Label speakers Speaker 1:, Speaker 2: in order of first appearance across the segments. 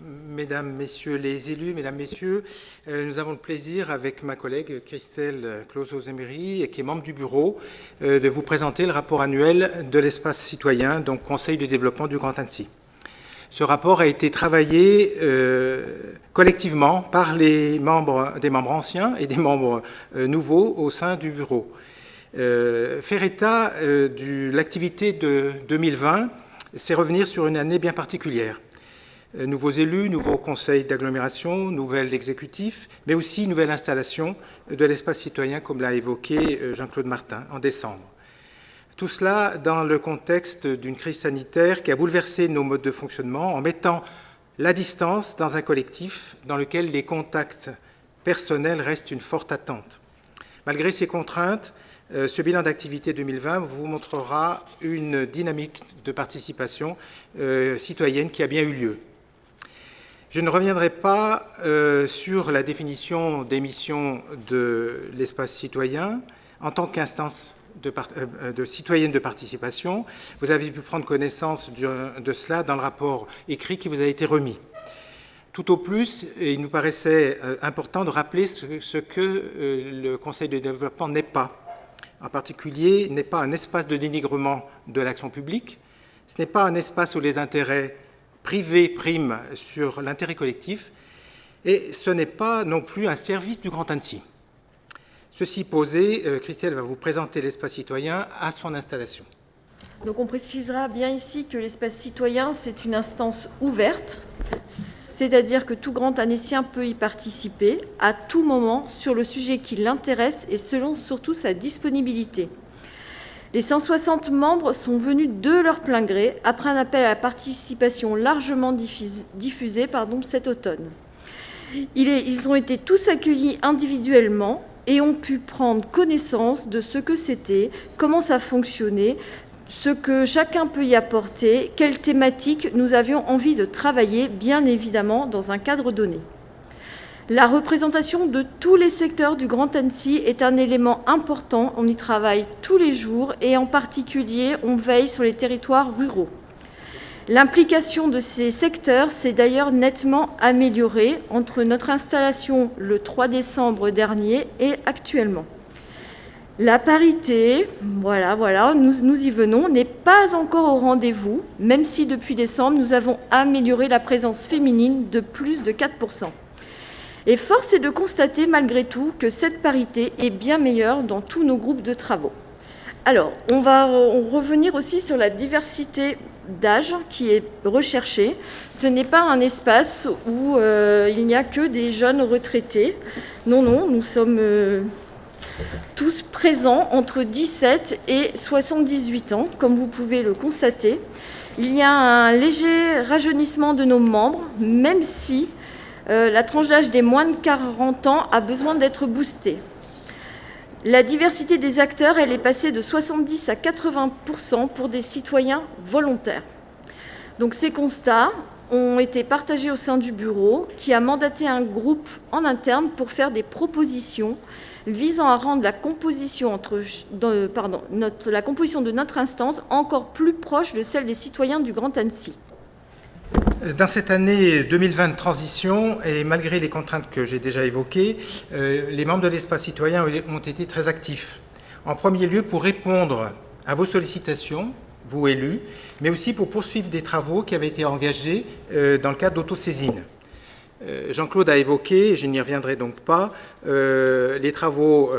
Speaker 1: Mesdames, Messieurs les élus, Mesdames, Messieurs, nous avons le plaisir, avec ma collègue Christelle Clozo-Zemery, qui est membre du bureau, de vous présenter le rapport annuel de l'espace citoyen, donc Conseil de développement du Grand Annecy. Ce rapport a été travaillé collectivement par des membres anciens et des membres nouveaux au sein du bureau. Faire état de l'activité de 2020, c'est revenir sur une année bien particulière. Nouveaux élus, nouveaux conseils d'agglomération, nouvel exécutif, mais aussi nouvelle installation de l'espace citoyen, comme l'a évoqué Jean-Claude Martin en décembre. Tout cela dans le contexte d'une crise sanitaire qui a bouleversé nos modes de fonctionnement en mettant la distance dans un collectif dans lequel les contacts personnels restent une forte attente. Malgré ces contraintes, ce bilan d'activité 2020 vous montrera une dynamique de participation citoyenne qui a bien eu lieu. Je ne reviendrai pas sur la définition des missions de l'espace citoyen en tant qu'instance de citoyenne de participation. Vous avez pu prendre connaissance de cela dans le rapport écrit qui vous a été remis. Tout au plus, il nous paraissait important de rappeler ce que le Conseil de développement n'est pas. En particulier, n'est pas un espace de dénigrement de l'action publique, ce n'est pas un espace où les intérêts privés priment sur l'intérêt collectif, et ce n'est pas non plus un service du Grand Annecy. Ceci posé, Christelle va vous présenter l'espace citoyen à son installation.
Speaker 2: Donc on précisera bien ici que l'espace citoyen, c'est une instance ouverte, c'est-à-dire que tout grand annécien peut y participer à tout moment sur le sujet qui l'intéresse et selon surtout sa disponibilité. Les 160 membres sont venus de leur plein gré après un appel à la participation largement diffusé cet automne. Ils ont été tous accueillis individuellement et ont pu prendre connaissance de ce que c'était, comment ça fonctionnait, ce que chacun peut y apporter, quelles thématiques nous avions envie de travailler, bien évidemment dans un cadre donné. La représentation de tous les secteurs du Grand Annecy est un élément important. On y travaille tous les jours et en particulier, on veille sur les territoires ruraux. L'implication de ces secteurs s'est d'ailleurs nettement améliorée entre notre installation le 3 décembre dernier et actuellement. La parité, nous y venons, n'est pas encore au rendez-vous, même si depuis décembre, nous avons amélioré la présence féminine de plus de 4%. Et force est de constater malgré tout que cette parité est bien meilleure dans tous nos groupes de travaux. Alors, on va revenir aussi sur la diversité d'âge qui est recherchée. Ce n'est pas un espace où il n'y a que des jeunes retraités. Non, nous sommes tous présents entre 17 et 78 ans, comme vous pouvez le constater. Il y a un léger rajeunissement de nos membres, même si la tranche d'âge des moins de 40 ans a besoin d'être boostée. La diversité des acteurs, elle est passée de 70 à 80% pour des citoyens volontaires. Donc ces constats ont été partagés au sein du bureau qui a mandaté un groupe en interne pour faire des propositions visant à rendre la composition de notre instance encore plus proche de celle des citoyens du Grand Annecy.
Speaker 1: Dans cette année 2020 de transition, et malgré les contraintes que j'ai déjà évoquées, les membres de l'espace citoyen ont été très actifs. En premier lieu, pour répondre à vos sollicitations, vous élus, mais aussi pour poursuivre des travaux qui avaient été engagés dans le cadre d'autosaisine. Jean-Claude a évoqué, je n'y reviendrai donc pas, les travaux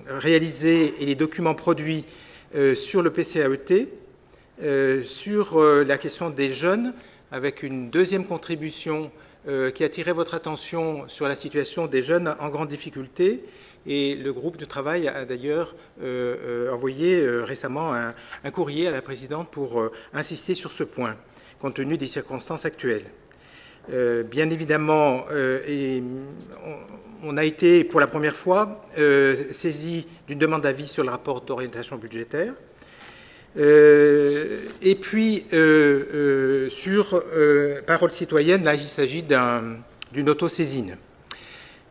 Speaker 1: réalisés et les documents produits sur le PCAET, sur la question des jeunes, avec une deuxième contribution qui attirait votre attention sur la situation des jeunes en grande difficulté. Et le groupe de travail a d'ailleurs envoyé récemment un courrier à la présidente pour insister sur ce point, compte tenu des circonstances actuelles. Bien évidemment, on a été pour la première fois saisi d'une demande d'avis sur le rapport d'orientation budgétaire. Et puis, sur parole citoyenne, là, il s'agit d'une autosaisine.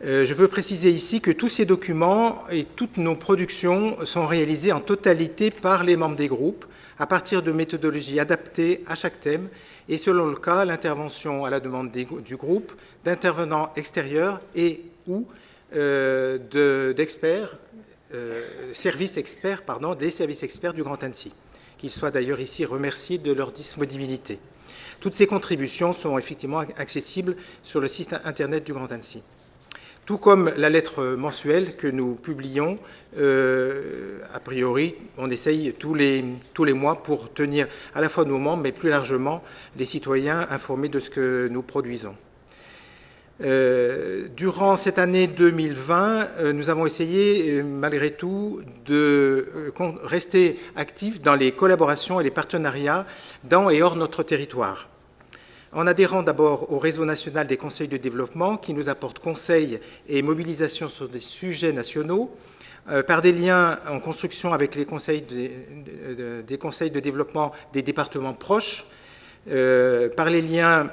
Speaker 1: Je veux préciser ici que tous ces documents et toutes nos productions sont réalisés en totalité par les membres des groupes, à partir de méthodologies adaptées à chaque thème, et selon le cas, l'intervention à la demande du groupe, d'intervenants extérieurs et ou d'experts, des services experts du Grand Annecy, qu'ils soient d'ailleurs ici remerciés de leur disponibilité. Toutes ces contributions sont effectivement accessibles sur le site internet du Grand Annecy. Tout comme la lettre mensuelle que nous publions, a priori, on essaye tous les mois pour tenir à la fois nos membres, mais plus largement les citoyens informés de ce que nous produisons. Durant cette année 2020, nous avons essayé, malgré tout, de rester actifs dans les collaborations et les partenariats dans et hors notre territoire. En adhérant d'abord au réseau national des conseils de développement qui nous apporte conseils et mobilisation sur des sujets nationaux, par des liens en construction avec les conseils des conseils de développement des départements proches, par les liens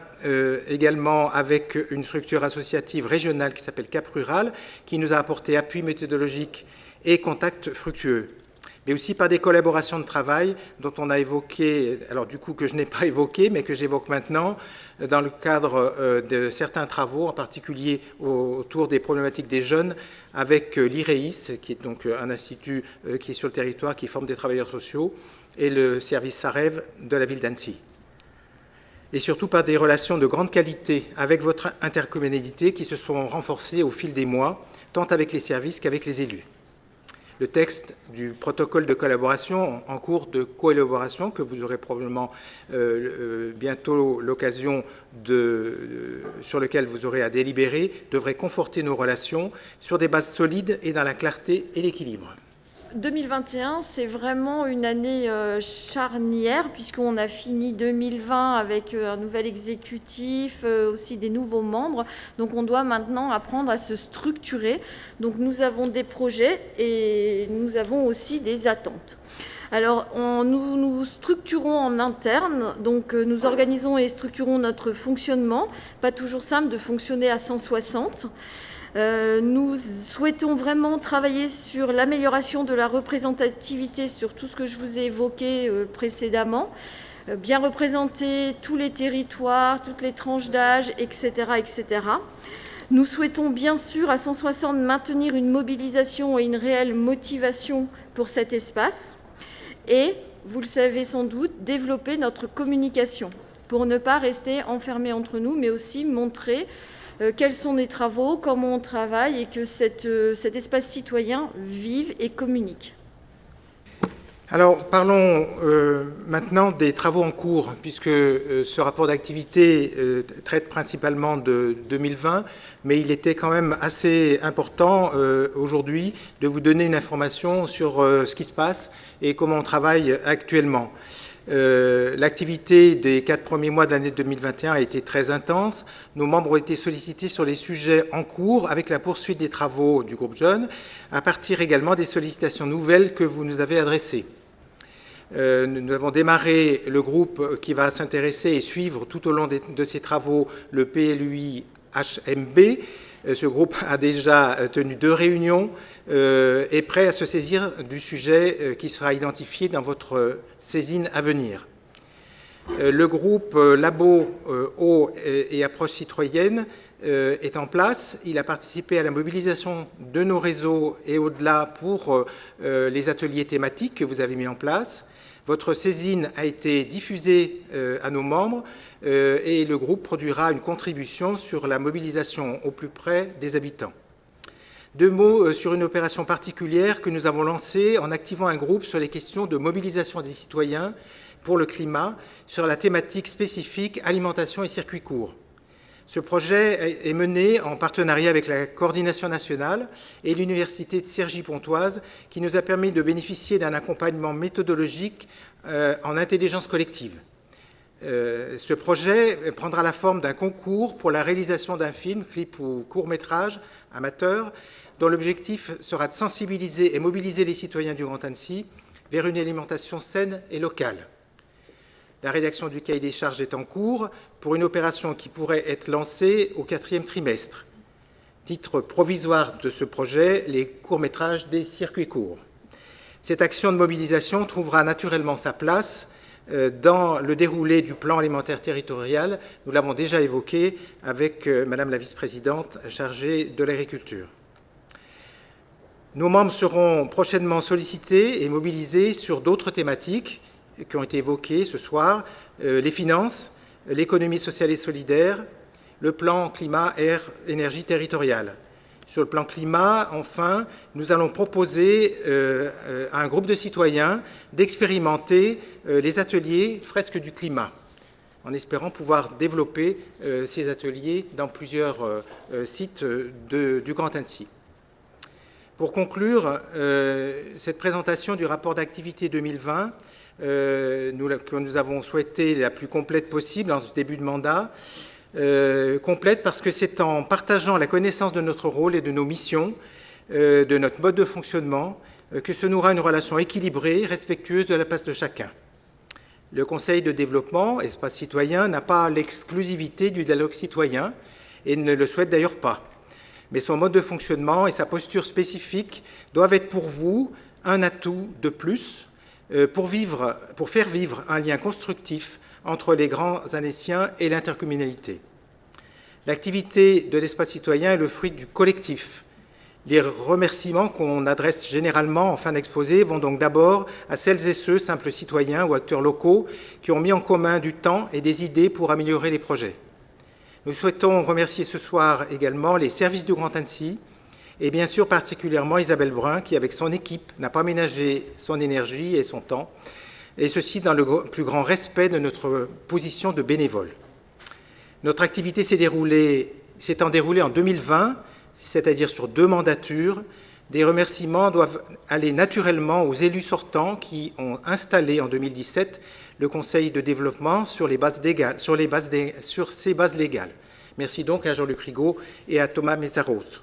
Speaker 1: également avec une structure associative régionale qui s'appelle Cap Rural, qui nous a apporté appui méthodologique et contacts fructueux, mais aussi par des collaborations de travail dont on a évoqué, alors du coup que je n'ai pas évoqué, mais que j'évoque maintenant, dans le cadre de certains travaux, en particulier autour des problématiques des jeunes, avec l'IREIS, qui est donc un institut qui est sur le territoire, qui forme des travailleurs sociaux, et le service SAREV de la ville d'Annecy. Et surtout par des relations de grande qualité avec votre intercommunalité qui se sont renforcées au fil des mois, tant avec les services qu'avec les élus. Le texte du protocole de collaboration en cours de coélaboration, que vous aurez probablement bientôt l'occasion sur lequel vous aurez à délibérer, devrait conforter nos relations sur des bases solides et dans la clarté et l'équilibre.
Speaker 2: 2021, c'est vraiment une année charnière, puisqu'on a fini 2020 avec un nouvel exécutif, aussi des nouveaux membres. Donc on doit maintenant apprendre à se structurer. Donc nous avons des projets et nous avons aussi des attentes. Alors, nous structurons en interne, donc nous organisons et structurons notre fonctionnement. Pas toujours simple de fonctionner à 160. Nous souhaitons vraiment travailler sur l'amélioration de la représentativité sur tout ce que je vous ai évoqué précédemment, bien représenter tous les territoires, toutes les tranches d'âge, etc., etc. Nous souhaitons bien sûr à 160 maintenir une mobilisation et une réelle motivation pour cet espace et, vous le savez sans doute, développer notre communication pour ne pas rester enfermés entre nous, mais aussi montrer quels sont les travaux, comment on travaille et que cet espace citoyen vive et communique.
Speaker 1: Alors, parlons maintenant des travaux en cours, puisque ce rapport d'activité traite principalement de 2020, mais il était quand même assez important aujourd'hui de vous donner une information sur ce qui se passe et comment on travaille actuellement. L'activité des 4 premiers mois de l'année 2021 a été très intense. Nos membres ont été sollicités sur les sujets en cours avec la poursuite des travaux du groupe Jeunes, à partir également des sollicitations nouvelles que vous nous avez adressées. Nous avons démarré le groupe qui va s'intéresser et suivre tout au long de ces travaux le PLUI-HMB. Ce groupe a déjà tenu 2 réunions, est prêt à se saisir du sujet qui sera identifié dans votre saisine à venir. Le groupe Labo, Eau et Approche citoyenne est en place. Il a participé à la mobilisation de nos réseaux et au-delà pour les ateliers thématiques que vous avez mis en place. Votre saisine a été diffusée à nos membres et le groupe produira une contribution sur la mobilisation au plus près des habitants. 2 mots sur une opération particulière que nous avons lancée en activant un groupe sur les questions de mobilisation des citoyens pour le climat sur la thématique spécifique alimentation et circuits courts. Ce projet est mené en partenariat avec la Coordination nationale et l'Université de Cergy-Pontoise qui nous a permis de bénéficier d'un accompagnement méthodologique en intelligence collective. Ce projet prendra la forme d'un concours pour la réalisation d'un film, clip ou court-métrage amateur dont l'objectif sera de sensibiliser et mobiliser les citoyens du Grand Annecy vers une alimentation saine et locale. La rédaction du cahier des charges est en cours pour une opération qui pourrait être lancée au 4e trimestre. titre provisoire de ce projet, les courts-métrages des circuits courts. Cette action de mobilisation trouvera naturellement sa place dans le déroulé du plan alimentaire territorial. Nous l'avons déjà évoqué avec Madame la vice-présidente chargée de l'agriculture. Nos membres seront prochainement sollicités et mobilisés sur d'autres thématiques qui ont été évoquées ce soir, les finances, l'économie sociale et solidaire, le plan climat, air, énergie territoriale. Sur le plan climat, enfin, nous allons proposer à un groupe de citoyens d'expérimenter les ateliers fresques du climat, en espérant pouvoir développer ces ateliers dans plusieurs sites du Grand Annecy. Pour conclure cette présentation du rapport d'activité 2020, que nous avons souhaité la plus complète possible en ce début de mandat, complète parce que c'est en partageant la connaissance de notre rôle et de nos missions, de notre mode de fonctionnement, que se nourra une relation équilibrée, respectueuse de la place de chacun. Le Conseil de développement, espace citoyen, n'a pas l'exclusivité du dialogue citoyen et ne le souhaite d'ailleurs pas. Mais son mode de fonctionnement et sa posture spécifique doivent être pour vous un atout de plus pour faire vivre un lien constructif entre les grands Annéciens et l'intercommunalité. L'activité de l'espace citoyen est le fruit du collectif. Les remerciements qu'on adresse généralement en fin d'exposé vont donc d'abord à celles et ceux, simples citoyens ou acteurs locaux, qui ont mis en commun du temps et des idées pour améliorer les projets. Nous souhaitons remercier ce soir également les services du Grand Annecy et bien sûr particulièrement Isabelle Brun, qui avec son équipe n'a pas ménagé son énergie et son temps, et ceci dans le plus grand respect de notre position de bénévole. Notre activité s'étant déroulée en 2020, c'est-à-dire sur 2 mandatures. Des remerciements doivent aller naturellement aux élus sortants qui ont installé en 2017 le Conseil de développement sur ses bases légales. Merci donc à Jean-Luc Rigaud et à Thomas Mézaros.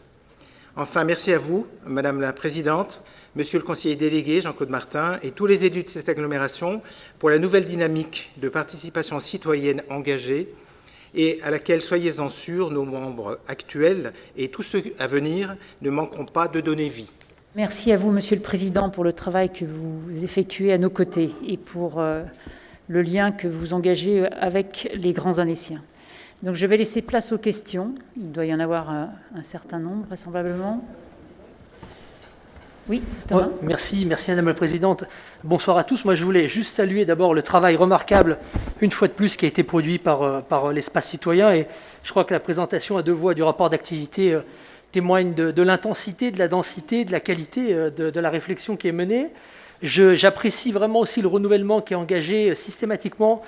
Speaker 1: Enfin, merci à vous, Madame la Présidente, Monsieur le conseiller délégué Jean-Claude Martin et tous les élus de cette agglomération pour la nouvelle dynamique de participation citoyenne engagée et à laquelle, soyez-en sûrs, nos membres actuels et tous ceux à venir ne manqueront pas de donner vie.
Speaker 3: Merci à vous, Monsieur le Président, pour le travail que vous effectuez à nos côtés et pour le lien que vous engagez avec les grands Annéciens. Donc je vais laisser place aux questions. Il doit y en avoir un certain nombre, vraisemblablement. Oui, Thomas.
Speaker 4: Merci Madame la Présidente. Bonsoir à tous. Moi, je voulais juste saluer d'abord le travail remarquable, une fois de plus, qui a été produit par l'espace citoyen. Et je crois que la présentation à 2 voix du rapport d'activité témoigne de l'intensité, de la densité, de la qualité de la réflexion qui est menée. J'apprécie vraiment aussi le renouvellement qui est engagé systématiquement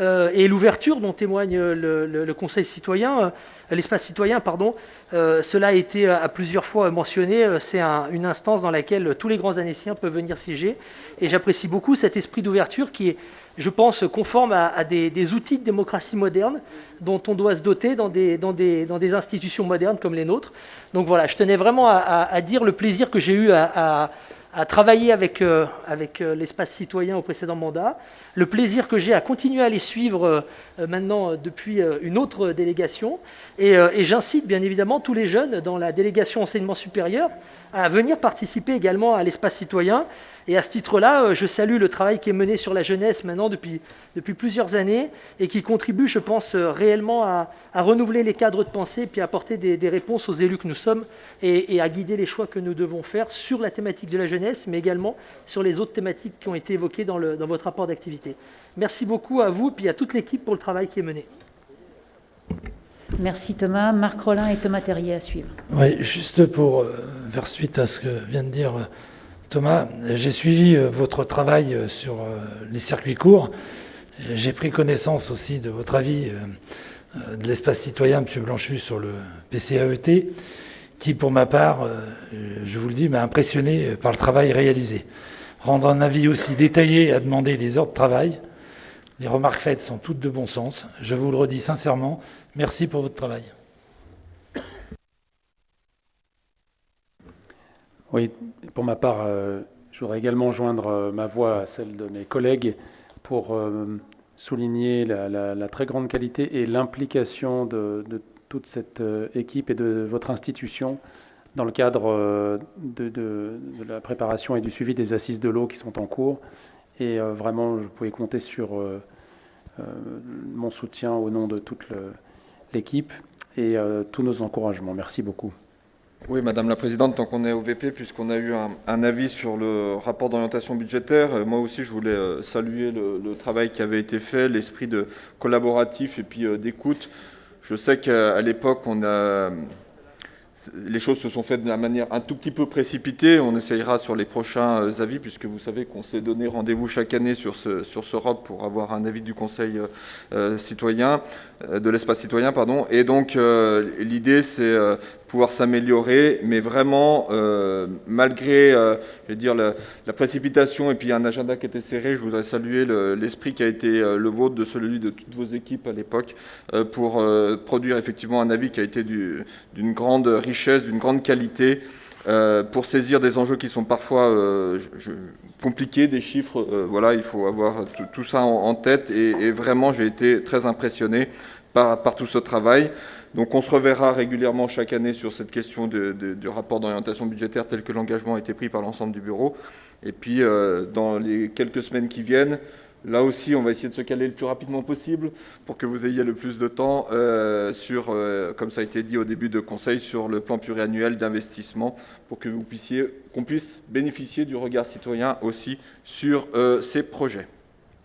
Speaker 4: et l'ouverture dont témoigne le Conseil citoyen, l'espace citoyen, pardon. Cela a été à plusieurs fois mentionné. C'est une instance dans laquelle tous les grands Annéciens peuvent venir siéger. Et j'apprécie beaucoup cet esprit d'ouverture qui est, je pense, conforme à des outils de démocratie moderne dont on doit se doter dans des institutions modernes comme les nôtres. Donc voilà, je tenais vraiment à dire le plaisir que j'ai eu à travailler avec l'espace citoyen au précédent mandat, le plaisir que j'ai à continuer à les suivre maintenant depuis une autre délégation. Et j'incite bien évidemment tous les jeunes dans la délégation enseignement supérieur à venir participer également à l'espace citoyen. Et à ce titre-là, je salue le travail qui est mené sur la jeunesse maintenant depuis plusieurs années et qui contribue, je pense, réellement à renouveler les cadres de pensée puis à apporter des réponses aux élus que nous sommes et à guider les choix que nous devons faire sur la thématique de la jeunesse, mais également sur les autres thématiques qui ont été évoquées dans votre rapport d'activité. Merci beaucoup à vous puis à toute l'équipe pour le travail qui est mené.
Speaker 3: Merci Thomas. Marc Rollin et Thomas Terrier à suivre.
Speaker 5: Oui, juste pour faire suite à ce que vient de dire Thomas, j'ai suivi votre travail sur les circuits courts. J'ai pris connaissance aussi de votre avis de l'espace citoyen, M. Blanchu, sur le PCAET, qui, pour ma part, je vous le dis, m'a impressionné par le travail réalisé. Rendre un avis aussi détaillé à demander des heures de travail, les remarques faites sont toutes de bon sens. Je vous le redis sincèrement, merci pour votre travail.
Speaker 6: Oui, pour ma part, je voudrais également joindre ma voix à celle de mes collègues pour souligner la très grande qualité et l'implication de toute cette équipe et de votre institution dans le cadre de la préparation et du suivi des assises de l'eau qui sont en cours. Et vraiment, vous pouvez compter sur mon soutien au nom de toute l'équipe et tous nos encouragements. Merci beaucoup.
Speaker 7: Oui, Madame la Présidente, tant qu'on est au VP, puisqu'on a eu un avis sur le rapport d'orientation budgétaire, moi aussi je voulais saluer le travail qui avait été fait, l'esprit de collaboratif et puis d'écoute. Je sais qu'à l'époque, les choses se sont faites de la manière un tout petit peu précipitée. On essayera sur les prochains avis, puisque vous savez qu'on s'est donné rendez-vous chaque année sur ce ROP pour avoir un avis du Conseil citoyen, de l'espace citoyen, pardon. Et donc, l'idée, c'est pouvoir s'améliorer, mais vraiment, malgré je vais dire, la précipitation et puis un agenda qui était serré, je voudrais saluer l'esprit qui a été le vôtre, de celui de toutes vos équipes à l'époque, pour produire effectivement un avis qui a été d'une grande richesse, d'une grande qualité, pour saisir des enjeux qui sont parfois compliqués, des chiffres, voilà, il faut avoir tout ça en tête, et vraiment j'ai été très impressionné par tout ce travail. Donc on se reverra régulièrement chaque année sur cette question du rapport d'orientation budgétaire tel que l'engagement a été pris par l'ensemble du bureau. Et puis dans les quelques semaines qui viennent, là aussi on va essayer de se caler le plus rapidement possible pour que vous ayez le plus de temps sur, comme ça a été dit au début de conseil, sur le plan pluriannuel d'investissement pour que qu'on puisse bénéficier du regard citoyen aussi sur ces projets.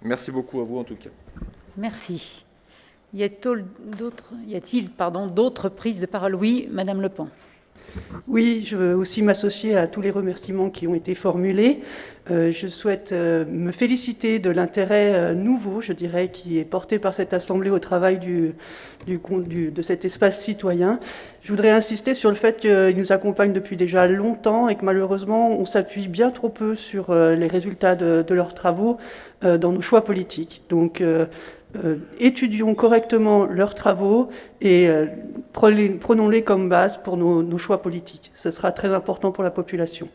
Speaker 7: Merci beaucoup à vous en tout cas.
Speaker 3: Merci. Y a-t-il d'autres prises de parole? Oui, Madame Le Pan.
Speaker 8: Oui, je veux aussi m'associer à tous les remerciements qui ont été formulés. Je souhaite me féliciter de l'intérêt nouveau, je dirais, qui est porté par cette Assemblée au travail de cet espace citoyen. Je voudrais insister sur le fait qu'il nous accompagne depuis déjà longtemps et que malheureusement, on s'appuie bien trop peu sur les résultats de leurs travaux dans nos choix politiques. Donc, étudions correctement leurs travaux et prenons-les comme base pour nos choix politiques. Ce sera très important pour la population.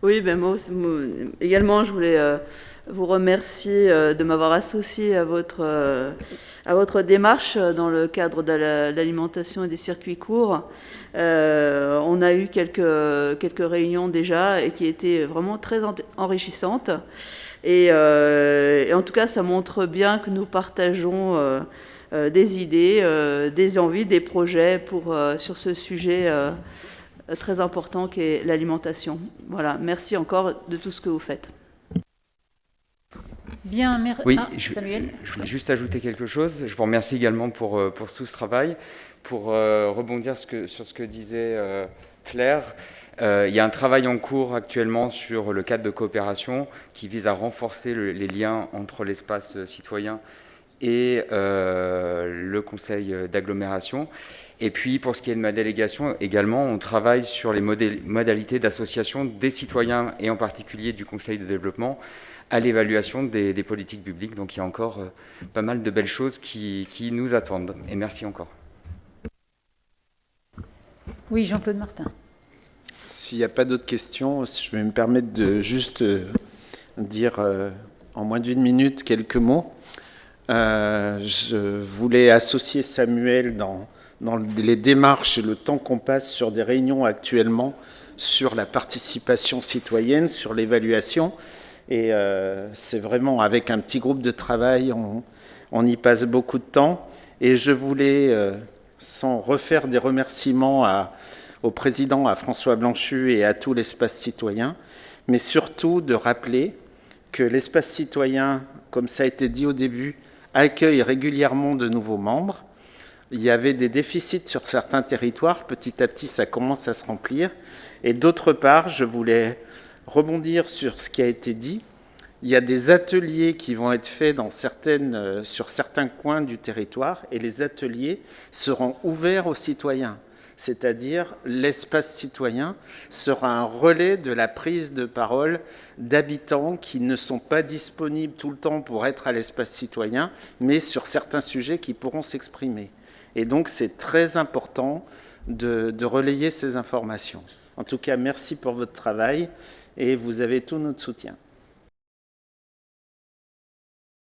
Speaker 9: Oui, moi également, je voulais vous remercier de m'avoir associé à votre démarche dans le cadre de l'alimentation et des circuits courts. On a eu quelques réunions déjà et qui étaient vraiment très enrichissantes. Et en tout cas, ça montre bien que nous partageons des idées, des envies, des projets sur ce sujet très important qu'est l'alimentation. Voilà, merci encore de tout ce que vous faites.
Speaker 3: Bien, merci.
Speaker 10: Oui,
Speaker 3: Samuel.
Speaker 10: Je voulais juste ajouter quelque chose. Je vous remercie également pour tout ce travail. Pour rebondir sur ce que disait Claire, il y a un travail en cours actuellement sur le cadre de coopération qui vise à renforcer les liens entre l'espace citoyen et le conseil d'agglomération. Et puis, pour ce qui est de ma délégation, également, on travaille sur les modalités d'association des citoyens et en particulier du conseil de développement à l'évaluation des politiques publiques. Donc, il y a encore pas mal de belles choses qui nous attendent. Et merci encore.
Speaker 3: Oui, Jean-Claude Martin.
Speaker 11: S'il n'y a pas d'autres questions, je vais me permettre de juste dire en moins d'une minute quelques mots. Je voulais associer Samuel dans les démarches et le temps qu'on passe sur des réunions actuellement sur la participation citoyenne, sur l'évaluation. Et c'est vraiment avec un petit groupe de travail, on y passe beaucoup de temps. Et je voulais, sans refaire des remerciements au président, à François Blanchu et à tout l'espace citoyen, mais surtout de rappeler que l'espace citoyen, comme ça a été dit au début, accueille régulièrement de nouveaux membres. Il y avait des déficits sur certains territoires, petit à petit ça commence à se remplir. Et d'autre part, je voulais rebondir sur ce qui a été dit. Il y a des ateliers qui vont être faits sur certains coins du territoire et les ateliers seront ouverts aux citoyens. C'est-à-dire l'espace citoyen sera un relais de la prise de parole d'habitants qui ne sont pas disponibles tout le temps pour être à l'espace citoyen, mais sur certains sujets qui pourront s'exprimer. Et donc c'est très important de relayer ces informations. En tout cas, merci pour votre travail et vous avez tout notre soutien.